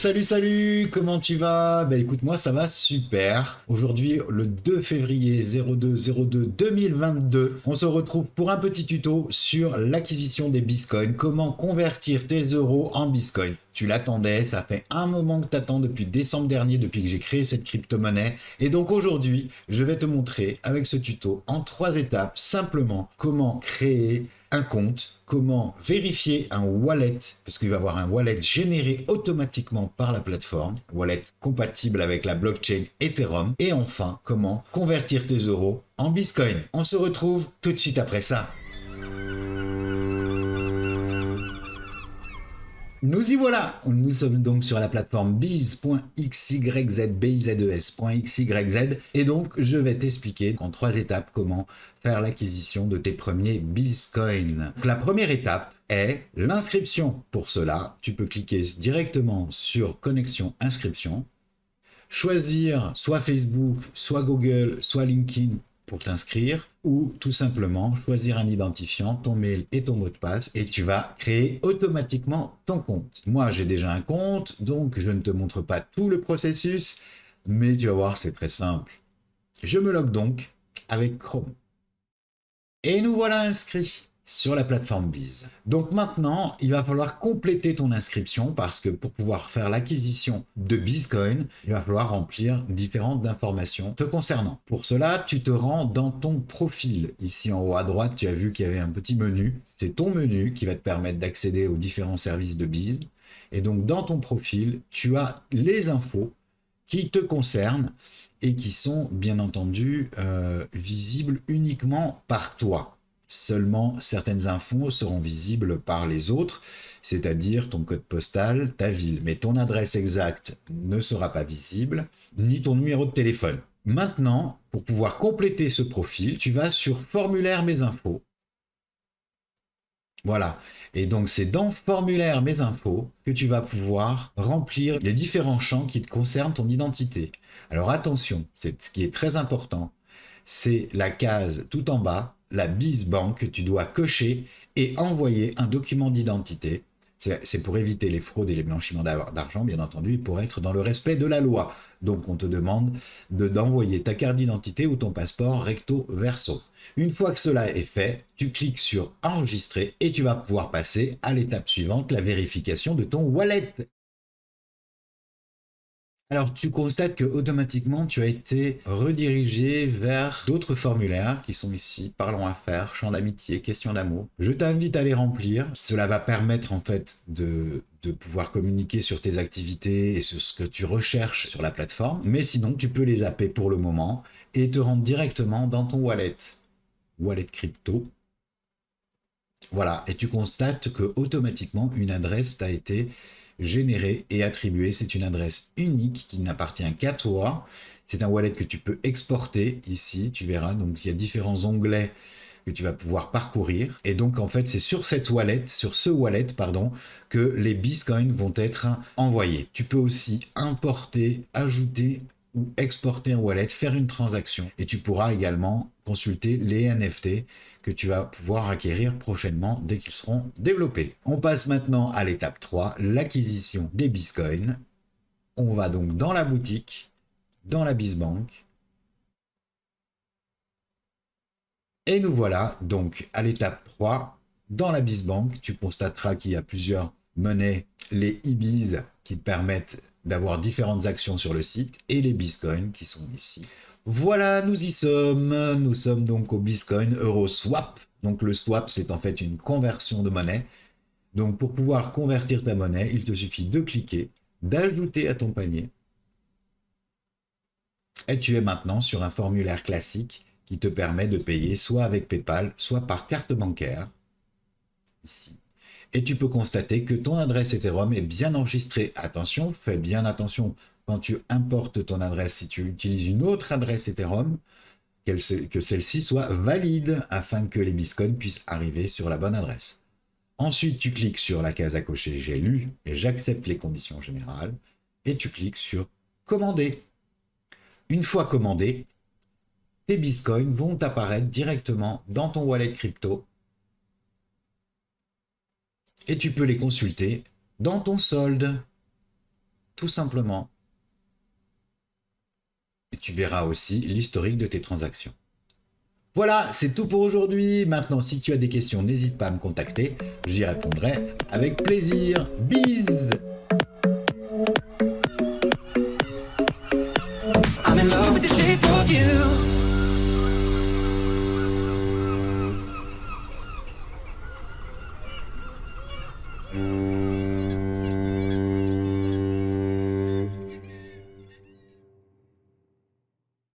Salut, comment tu vas? Bah écoute, moi ça va super. Aujourd'hui, le 2 février 02 2022, on se retrouve pour un petit tuto sur l'acquisition des bitcoins, comment convertir tes euros en bitcoin. Tu l'attendais, ça fait un moment que t'attends depuis décembre dernier, depuis que j'ai créé cette crypto-monnaie. Et donc aujourd'hui, je vais te montrer avec ce tuto en 3 étapes simplement comment créer un compte, comment vérifier un wallet, parce qu'il va y avoir un wallet généré automatiquement par la plateforme, wallet compatible avec la blockchain Ethereum, et enfin, comment convertir tes euros en Bitcoin. On se retrouve tout de suite après ça. Nous y voilà. Nous sommes donc sur la plateforme biz.xyz, et donc je vais t'expliquer en 3 étapes comment faire l'acquisition de tes premiers bitcoins. Donc, la première étape est l'inscription. Pour cela, tu peux cliquer directement sur connexion inscription, choisir soit Facebook, soit Google, soit LinkedIn pour t'inscrire, ou tout simplement choisir un identifiant, ton mail et ton mot de passe, et tu vas créer automatiquement ton compte. Moi, j'ai déjà un compte, donc je ne te montre pas tout le processus, mais tu vas voir, c'est très simple. Je me log donc avec Chrome. Et nous voilà inscrits sur la plateforme Biz. Donc maintenant, il va falloir compléter ton inscription parce que pour pouvoir faire l'acquisition de Bitcoin, il va falloir remplir différentes informations te concernant. Pour cela, tu te rends dans ton profil. Ici en haut à droite, tu as vu qu'il y avait un petit menu. C'est ton menu qui va te permettre d'accéder aux différents services de Biz. Et donc dans ton profil, tu as les infos qui te concernent et qui sont bien entendu visibles uniquement par toi. Seulement certaines infos seront visibles par les autres, c'est-à-dire ton code postal, ta ville. Mais ton adresse exacte ne sera pas visible, ni ton numéro de téléphone. Maintenant, pour pouvoir compléter ce profil, tu vas sur formulaire mes infos. Voilà. Et donc, c'est dans formulaire mes infos que tu vas pouvoir remplir les différents champs qui te concernent ton identité. Alors attention, c'est ce qui est très important, c'est la case tout en bas, la BizBank, que tu dois cocher et envoyer un document d'identité. C'est pour éviter les fraudes et les blanchiments d'argent, bien entendu, et pour être dans le respect de la loi. Donc, on te demande d'envoyer ta carte d'identité ou ton passeport recto verso. Une fois que cela est fait, tu cliques sur enregistrer et tu vas pouvoir passer à l'étape suivante, la vérification de ton wallet. Alors, tu constates que automatiquement, tu as été redirigé vers d'autres formulaires qui sont ici, parlons affaires, champ d'amitié, question d'amour. Je t'invite à les remplir. Cela va permettre en fait de pouvoir communiquer sur tes activités et sur ce que tu recherches sur la plateforme. Mais sinon, tu peux les zapper pour le moment et te rendre directement dans ton wallet. Wallet crypto. Voilà, et tu constates que automatiquement une adresse t'a été générée et attribuée. C'est une adresse unique qui n'appartient qu'à toi. C'est un wallet que tu peux exporter ici, tu verras. Donc il y a différents onglets que tu vas pouvoir parcourir. Et donc en fait, c'est sur cette wallet, sur ce wallet, pardon, que les bitcoins vont être envoyés. Tu peux aussi importer, ajouter ou exporter un wallet, faire une transaction. Et tu pourras également consulter les NFT que tu vas pouvoir acquérir prochainement dès qu'ils seront développés. On passe maintenant à l'étape 3, l'acquisition des bitcoins. On va donc dans la boutique, dans la BizBank. Et nous voilà donc à l'étape 3, dans la BizBank. Tu constateras qu'il y a plusieurs monnaies, les eBiz qui te permettent d'avoir différentes actions sur le site et les bitcoins qui sont ici. Voilà, nous y sommes. Nous sommes donc au Bitcoin EuroSwap. Donc le swap, c'est en fait une conversion de monnaie. Donc pour pouvoir convertir ta monnaie, il te suffit de cliquer, d'ajouter à ton panier. Et tu es maintenant sur un formulaire classique qui te permet de payer soit avec PayPal, soit par carte bancaire. Ici. Et tu peux constater que ton adresse Ethereum est bien enregistrée. Attention, fais bien attention quand tu importes ton adresse, si tu utilises une autre adresse Ethereum, que celle-ci soit valide afin que les bitcoins puissent arriver sur la bonne adresse. Ensuite, tu cliques sur la case à cocher j'ai lu et j'accepte les conditions générales et tu cliques sur commander. Une fois commandé, tes bitcoins vont apparaître directement dans ton wallet crypto et tu peux les consulter dans ton solde. tout simplement. Et tu verras aussi l'historique de tes transactions. Voilà, c'est tout pour aujourd'hui. Maintenant, si tu as des questions, n'hésite pas à me contacter. J'y répondrai avec plaisir. Bise!